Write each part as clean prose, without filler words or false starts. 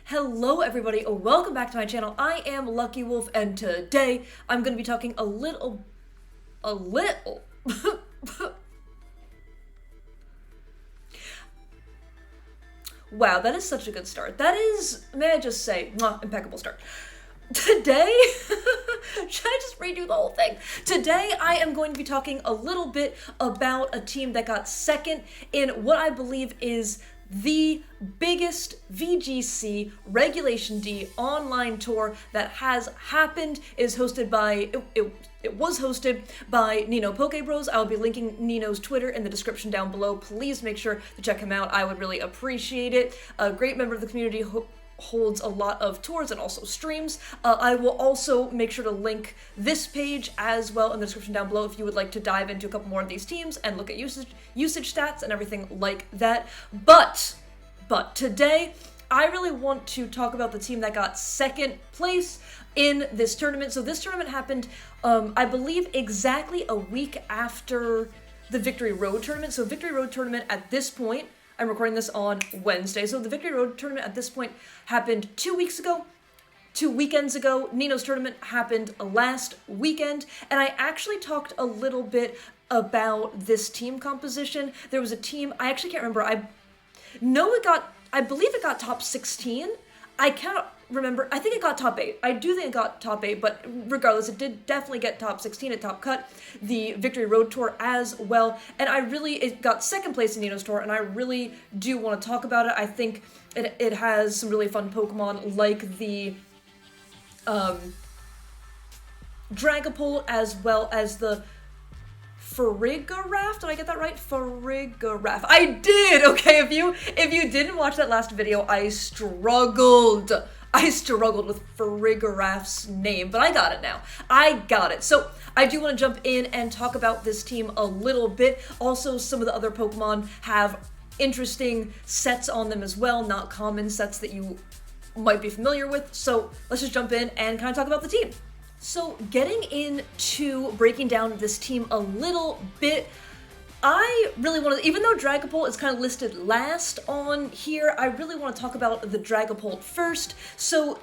Hello everybody, welcome back to my channel. I am Lucky Wolf and today I'm going to be talking a little Wow, that is such a good start. That is, may I just say, impeccable start. Today, should I just redo the whole thing? Today, I am going to be talking a little bit about a team that got second in what I believe is the biggest VGC Regulation D online tour that has happened. It is hosted by, it was hosted by Nino Pokebros. I'll be linking Nino's Twitter in the description down below. Please make sure to check him out. I would really appreciate it. A great member of the community holds a lot of tours and also streams. I will also make sure to link this page as well in the description down below if you would like to dive into a couple more of these teams and look at usage stats and everything like that. But today, I really want to talk about the team that got second place in this tournament. So this tournament happened, I believe, exactly a week after the Victory Road tournament. So Victory Road tournament at this point, I'm recording this on Wednesday, so the Victory Road tournament at this point happened 2 weeks ago, 2 weekends ago. Nino's tournament happened last weekend, and I actually talked a little bit about this team composition. There was a team, I actually can't remember, I believe it got top 16. I cannot remember, I think it got top 8. I do think it got top 8, but regardless, it did definitely get top 16 at Top Cut, the Victory Road Tour as well, and it got second place in Nino's Tour, and I really do want to talk about it. I think it has some really fun Pokemon, like the Dragapult, as well as the Farigiraf. Did I get that right? Farigiraf. I did! Okay, if you didn't watch that last video, I struggled with Farigiraf's name, but I got it now. I got it. So I do want to jump in and talk about this team a little bit. Also, some of the other Pokemon have interesting sets on them as well, not common sets that you might be familiar with. So let's just jump in and kind of talk about the team. So getting into breaking down this team a little bit, I really want to, even though Dragapult is kind of listed last on here, I really want to talk about the Dragapult first. So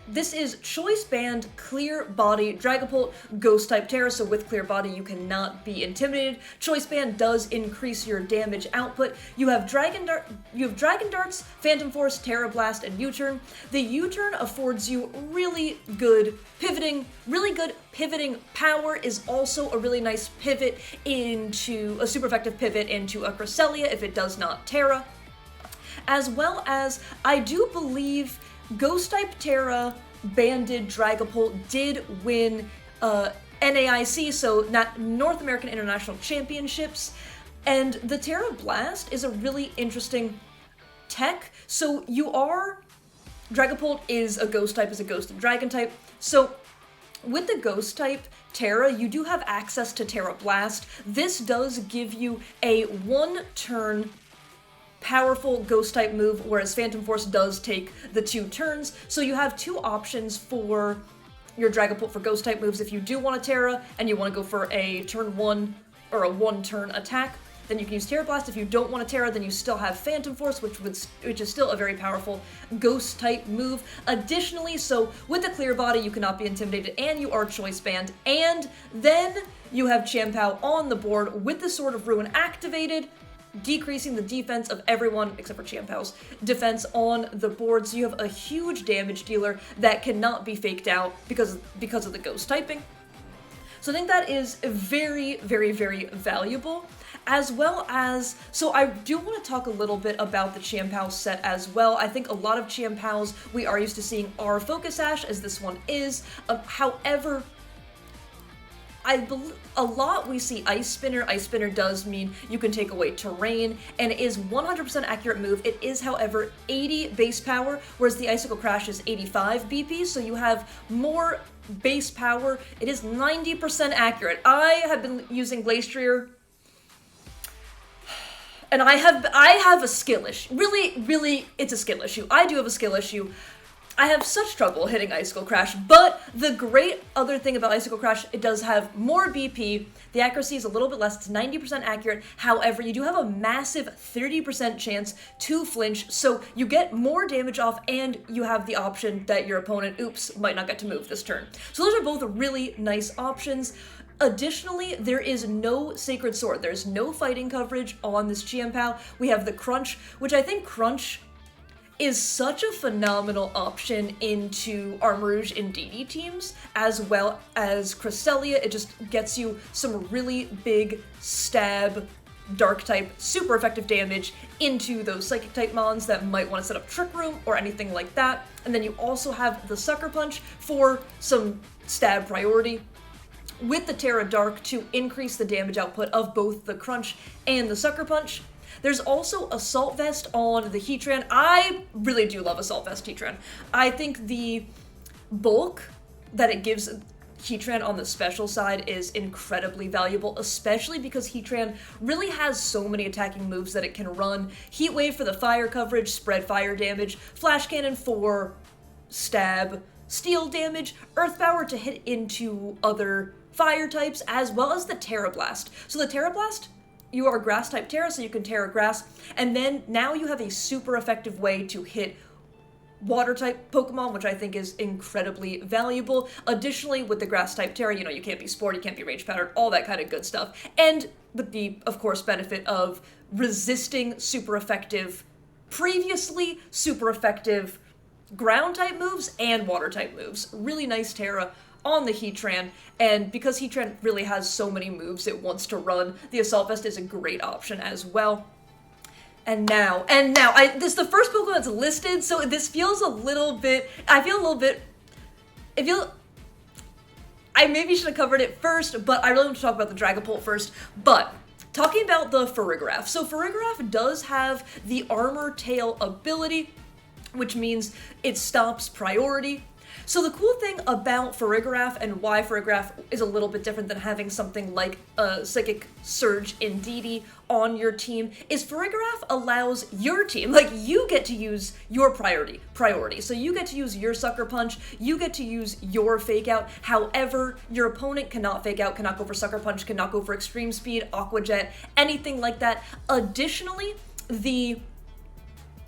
this is Choice Band, Clear Body, Dragapult, Ghost type Terra, so with Clear Body you cannot be intimidated. Choice Band does increase your damage output. You have Dragon Darts, Phantom Force, Terra Blast, and U-Turn. The U-Turn affords you really good pivoting power, is also a really nice pivot into, a super effective pivot into a Cresselia if it does not Terra. As well as, I do believe Ghost-type Terra banded Dragapult did win NAIC, so North American International Championships, and the Terra Blast is a really interesting tech. So Dragapult is a Ghost type, is a Ghost and Dragon type, so with the Ghost type Terra, you do have access to Terra Blast. This does give you a 1-turn powerful Ghost type move, whereas Phantom Force does take the 2 turns. So you have 2 options for your Dragapult for Ghost type moves. If you do want a Terra and you want to go for a turn 1 or a 1-turn attack, then you can use Terra Blast. If you don't want a Terra, then you still have Phantom Force, which is still a very powerful Ghost type move. Additionally, so with the Clear Body, you cannot be intimidated, and you are Choice Band, and then you have Chien-Pao on the board with the Sword of Ruin activated, decreasing the defense of everyone except for Chien-Pao's defense on the board. So you have a huge damage dealer that cannot be faked out because of the Ghost typing. So I think that is very, very, very valuable. As well as, so I do want to talk a little bit about the Chien-Pao set as well. I think a lot of Chien-Paos we are used to seeing are Focus Sash, as this one is. However, a lot we see Ice Spinner. Ice Spinner does mean you can take away terrain, and it is 100% accurate move. It is, however, 80 base power, whereas the Icicle Crash is 85 BP, so you have more base power. It is 90% accurate. I have been using Glastrier, and I have a skill issue. Really, it's a skill issue. I do have a skill issue. I have such trouble hitting Icicle Crash, but the great other thing about Icicle Crash, it does have more BP. The accuracy is a little bit less, it's 90% accurate. However, you do have a massive 30% chance to flinch, so you get more damage off and you have the option that your opponent, oops, might not get to move this turn. So those are both really nice options. Additionally, there is no Sacred Sword. There's no fighting coverage on this Chien-Pao. We have the Crunch, which I think Crunch is such a phenomenal option into Armarouge and DD teams, as well as Cresselia. It just gets you some really big stab, dark type, super effective damage into those psychic type mons that might want to set up Trick Room or anything like that. And then you also have the Sucker Punch for some stab priority, with the Terra Dark to increase the damage output of both the Crunch and the Sucker Punch. There's also Assault Vest on the Heatran. I really do love Assault Vest Heatran. I think the bulk that it gives Heatran on the special side is incredibly valuable, especially because Heatran really has so many attacking moves that it can run. Heat Wave for the fire coverage, spread fire damage, Flash Cannon for stab, steel damage, Earth Power to hit into other fire types, as well as the Terra Blast. So the Terra Blast, you are grass type Terra, so you can Terra Grass, and then now you have a super effective way to hit water type Pokemon, which I think is incredibly valuable. Additionally, with the grass type Terra, you can't be Sport, you can't be Rage Powdered, all that kind of good stuff. And with the, of course, benefit of resisting super effective, previously super effective ground type moves and water type moves. Really nice Terra on the Heatran, and because Heatran really has so many moves it wants to run, the Assault Vest is a great option as well. And now, this is the first Pokemon that's listed, so this feels a little bit, I maybe should have covered it first, but I really want to talk about the Dragapult first. But talking about the Farigiraf. So Farigiraf does have the Armor Tail ability, which means it stops priority. So the cool thing about Farigiraf and why Farigiraf is a little bit different than having something like a Psychic Surge in DD on your team is Farigiraf allows your team, like you get to use your priority. So you get to use your Sucker Punch, you get to use your Fake Out. However, your opponent cannot Fake Out, cannot go for Sucker Punch, cannot go for Extreme Speed, Aqua Jet, anything like that. Additionally, the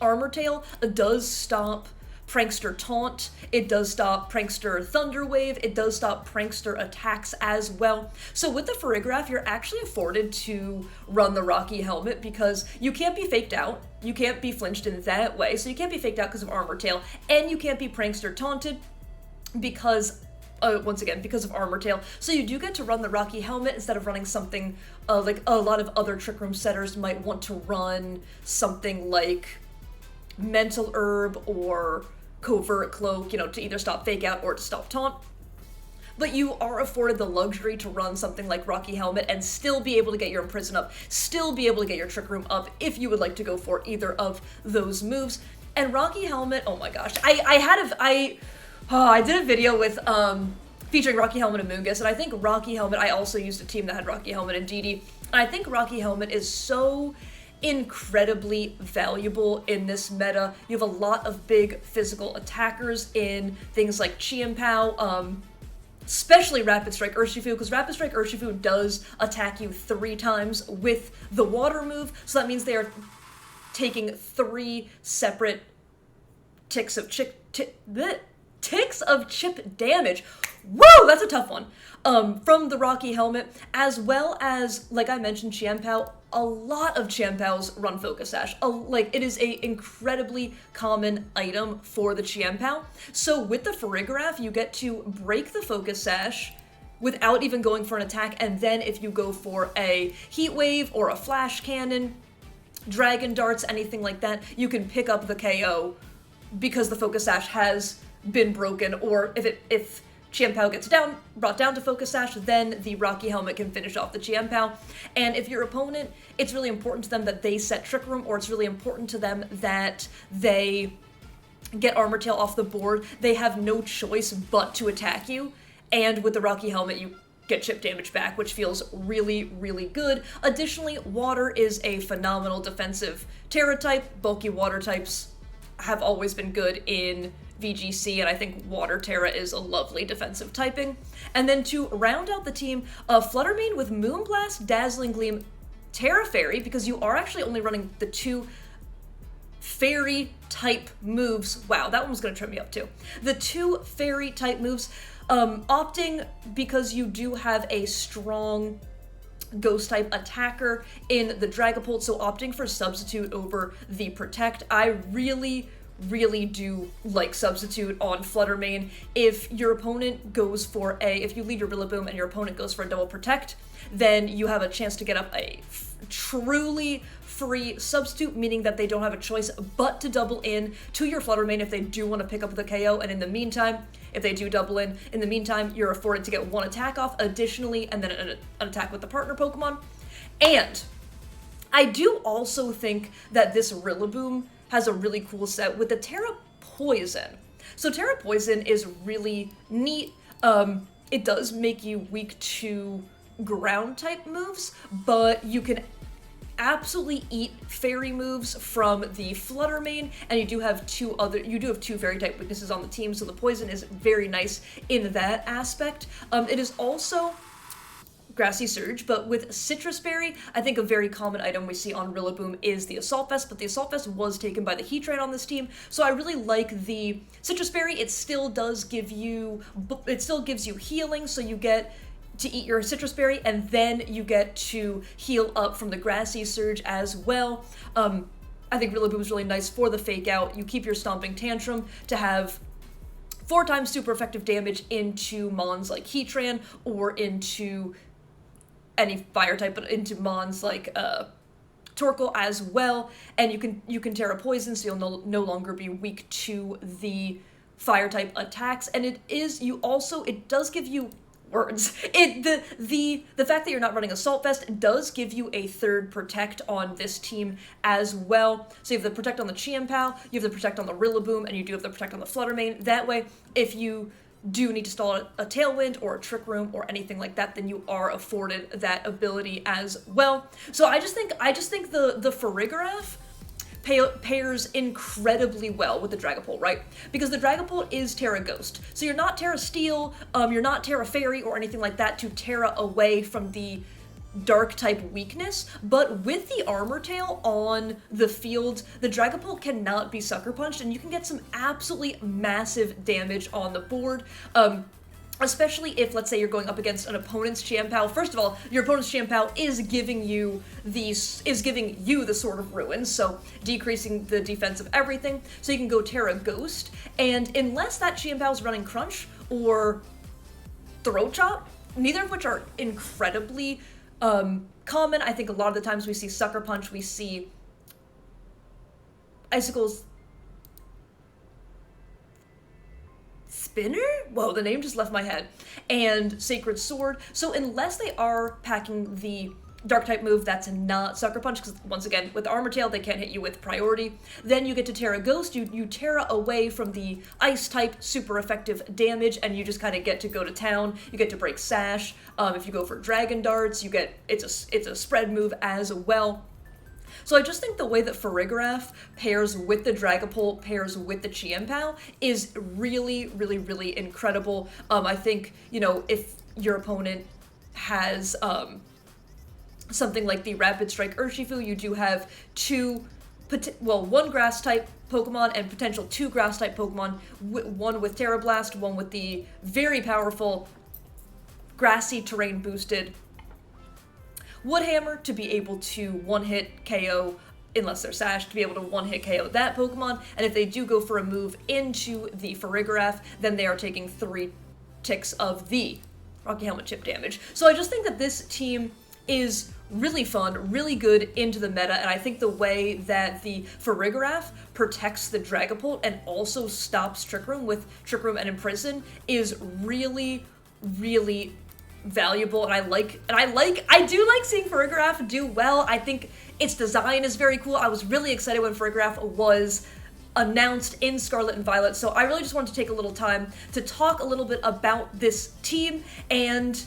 Armor Tail does stop Prankster Taunt, it does stop Prankster Thunder Wave, it does stop Prankster attacks as well. So with the Farigiraf, you're actually afforded to run the Rocky Helmet because you can't be faked out, you can't be flinched in that way, so you can't be faked out because of Armor Tail, and you can't be Prankster Taunted because once again, because of Armor Tail. So you do get to run the Rocky Helmet instead of running something like a lot of other Trick Room setters might want to run something like Mental Herb or Covert Cloak, to either stop Fake Out or to stop Taunt. But you are afforded the luxury to run something like Rocky Helmet and still be able to get your Imprison up, still be able to get your Trick Room up if you would like to go for either of those moves. And Rocky Helmet, oh my gosh, I did a video with featuring Rocky Helmet and Moongus, and I think Rocky Helmet, I also used a team that had Rocky Helmet and DD, and I think Rocky Helmet is so incredibly valuable in this meta. You have a lot of big physical attackers in things like Chien-Pao, especially Rapid Strike Urshifu, because Rapid Strike Urshifu does attack you 3 times with the water move, so that means they are taking 3 separate ticks of chip damage. Whoa, that's a tough one. From the Rocky Helmet, as well as, like I mentioned, Chien-Pao. A lot of Chien-Paos run Focus Sash. It is a incredibly common item for the Chien-Pao. So with the Farigiraf, you get to break the Focus Sash without even going for an attack, and then if you go for a Heat Wave or a Flash Cannon, Dragon Darts, anything like that, you can pick up the KO because the Focus Sash has been broken, or if Chien-Pao gets brought down to Focus Sash, then the Rocky Helmet can finish off the Chien-Pao. And if your opponent, it's really important to them that they set Trick Room, or it's really important to them that they get Armor Tail off the board, they have no choice but to attack you. And with the Rocky Helmet, you get chip damage back, which feels really, really good. Additionally, Water is a phenomenal defensive Terra type. Bulky Water types have always been good in VGC, and I think Water Terra is a lovely defensive typing. And then to round out the team, Fluttermane with Moonblast, Dazzling Gleam, Terra Fairy, because you are actually only running the 2 fairy type moves. Wow, that one was going to trip me up too. The 2 fairy type moves, opting because you do have a strong ghost type attacker in the Dragapult, so opting for substitute over the protect. I really do like substitute on Fluttermane. If your opponent goes for if you lead your Rillaboom and your opponent goes for a double protect, then you have a chance to get up a truly free substitute, meaning that they don't have a choice but to double in to your Fluttermane if they do want to pick up the KO, and in the meantime, if they do double in the meantime, you're afforded to get 1 attack off additionally, and then an attack with the partner Pokemon. And I do also think that this Rillaboom has a really cool set with the Terra Poison. So Terra Poison is really neat. It does make you weak to ground type moves, but you can absolutely eat fairy moves from the Fluttermane, and you do have 2 fairy type weaknesses on the team, so the poison is very nice in that aspect. It is also Grassy Surge, but with Citrus Berry, I think a very common item we see on Rillaboom is the Assault Vest, but the Assault Vest was taken by the Heatran on this team, so I really like the Citrus Berry. It still gives you healing, so you get to eat your Citrus Berry, and then you get to heal up from the Grassy Surge as well. I think Rillaboom is really nice for the Fake Out. You keep your Stomping Tantrum to have 4 times super effective damage into Mons like Heatran, or into any fire type, but into Mons like Torkoal as well. And you can Terra Poison, so you'll no longer be weak to the fire type attacks. And it does give you words. The fact that you're not running Assault Vest does give you a 3rd protect on this team as well. So you have the protect on the Chimpao, you have the protect on the Rillaboom, and you do have the protect on the Fluttermane. That way, if you do need to stall a Tailwind or a Trick Room or anything like that, then you are afforded that ability as well. So I just think the Farigiraf pairs incredibly well with the Dragapult, right? Because the Dragapult is Terra Ghost. So you're not Terra Steel, you're not Terra Fairy or anything like that to Terra away from the dark type weakness, but with the Armor Tail on the field, the Dragapult cannot be Sucker Punched, and you can get some absolutely massive damage on the board. Especially if, let's say, you're going up against an opponent's Chimpao. First of all, your opponent's Chimpao is giving you the Sword of Ruin, so decreasing the defense of everything. So you can go Terra Ghost, and unless that Chimpao is running Crunch or Throat Chop, neither of which are incredibly common. I think a lot of the times we see Sucker Punch, we see Icicle's Spinner? Whoa, the name just left my head. And Sacred Sword. So unless they are packing the dark type move that's not Sucker Punch, because once again, with Armor Tail, they can't hit you with priority, then you get to Terra Ghost, you Terra away from the Ice type super effective damage, and you just kind of get to go to town. You get to break Sash. If you go for Dragon Darts, it's a spread move as well. So I just think the way that Farigiraf pairs with the Dragapult, pairs with the Chimpao, is really, really, really incredible. I think, if your opponent has something like the Rapid Strike Urshifu, you do have one grass type Pokemon and potential 2 grass type Pokemon, one with Terra Blast, one with the very powerful grassy terrain boosted Woodhammer to be able to one-hit KO, unless they're sashed, to be able to one-hit KO that Pokemon. And if they do go for a move into the Farigiraf, then they are taking 3 ticks of the Rocky Helmet chip damage. So I just think that this team is really fun, really good into the meta, and I think the way that the Farigiraf protects the Dragapult and also stops Trick Room with Trick Room and Imprison is really, really valuable, and I do like seeing Farigiraf do well. I think its design is very cool. I was really excited when Farigiraf was announced in Scarlet and Violet, so I really just wanted to take a little time to talk a little bit about this team and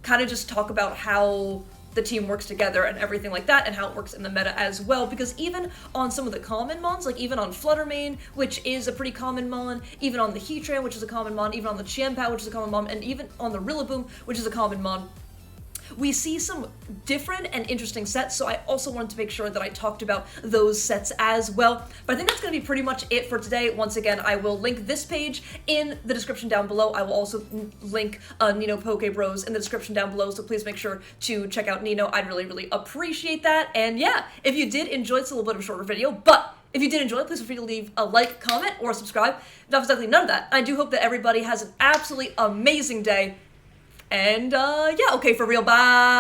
kind of just talk about how the team works together and everything like that, and how it works in the meta as well. Because even on some of the common mons, like even on Fluttermane, which is a pretty common mon, even on the Heatran, which is a common mon, even on the Chienpao, which is a common mon, and even on the Rillaboom, which is a common mon, we see some different and interesting sets, so I also wanted to make sure that I talked about those sets as well. But I think that's going to be pretty much it for today. Once again, I will link this page in the description down below. I will also link Nino Poke Bros in the description down below, so please make sure to check out Nino. I'd really, really appreciate that. And yeah, if you did enjoy, it's a little bit of a shorter video, but if you did enjoy it, please feel free to leave a like, comment, or subscribe. That was definitely none of that. I do hope that everybody has an absolutely amazing day. And yeah, okay, for real, bye!